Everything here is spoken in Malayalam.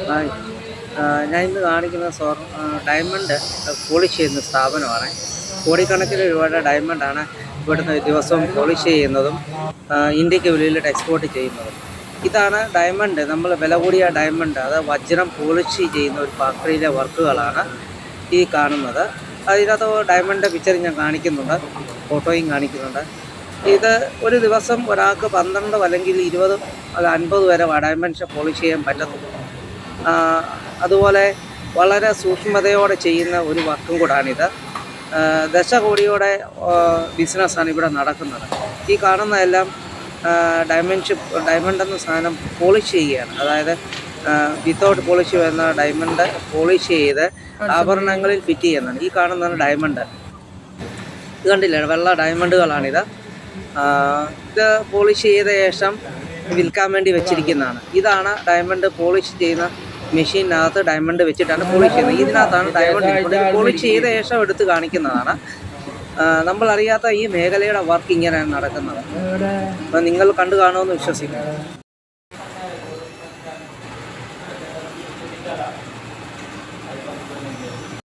ഹായ്. ഞാൻ ഇന്ന് കാണിക്കുന്ന ഡയമണ്ട് പോളിഷ് ചെയ്യുന്ന സ്ഥാപനമാണ്. കോടിക്കണക്കിന് രൂപയുടെ ഡയമണ്ടാണ് ഇവിടുന്ന് ദിവസവും പോളിഷ് ചെയ്യുന്നതും ഇന്ത്യക്ക് വെളിയിലോട്ട് എക്സ്പോർട്ട് ചെയ്യുന്നതും. ഇതാണ് ഡയമണ്ട്, നമ്മൾ വില കൂടിയ ഡയമണ്ട്, അത് വജ്രം പോളിഷ് ചെയ്യുന്ന ഒരു ഫാക്ടറിയിലെ വർക്കുകളാണ് ഈ കാണുന്നത്. അതിനകത്ത് ഡയമണ്ട് പിക്ചർ ഞാൻ കാണിക്കുന്നുണ്ട്, ഫോട്ടോയും കാണിക്കുന്നുണ്ട്. ഇത് ഒരു ദിവസം ഒരാൾക്ക് 12 അല്ലെങ്കിൽ 20 അല്ല 50 വരെ ഡയമണ്ട് പോളിഷ് ചെയ്യാൻ പറ്റത്തുള്ളൂ. അതുപോലെ വളരെ സൂക്ഷ്മതയോടെ ചെയ്യുന്ന ഒരു വർക്കും കൂടാണിത്. ദശകോടിയുടെ ബിസിനസ്സാണ് ഇവിടെ നടക്കുന്നത്. ഈ കാണുന്നതെല്ലാം ഡയമണ്ട് എന്ന സാധനം പോളിഷ് ചെയ്യുകയാണ്. അതായത് വിത്തൗട്ട് പോളിഷ് വരുന്ന ഡയമണ്ട് പോളിഷ് ചെയ്ത് ആഭരണങ്ങളിൽ ഫിറ്റ് ചെയ്യുന്നതാണ്. ഈ കാണുന്നതാണ് ഡയമണ്ട്. ഇത് കണ്ടില്ലേ, വെള്ള ഡയമണ്ടുകളാണിത്. ഇത് പോളിഷ് ചെയ്ത ശേഷം വിൽക്കാൻ വേണ്ടി വെച്ചിരിക്കുന്നതാണ്. ഇതാണ് ഡയമണ്ട് പോളിഷ് ചെയ്യുന്ന മെഷീനകത്ത് ഡയമണ്ട് വെച്ചിട്ടാണ് പോളിഷ് ചെയ്യുന്നത്. ഇതിനകത്താണ് ഡയമണ്ട് പോളിഷ് ചെയ്ത ശേഷം എടുത്ത് കാണിക്കുന്നതാണ്. നമ്മളറിയാത്ത ഈ മേഖലയുടെ വർക്ക് ഇങ്ങനെയാണ് നടക്കുന്നത്. അപ്പം നിങ്ങൾ കണ്ടു കാണുമെന്ന് വിശ്വസിക്കുന്നു.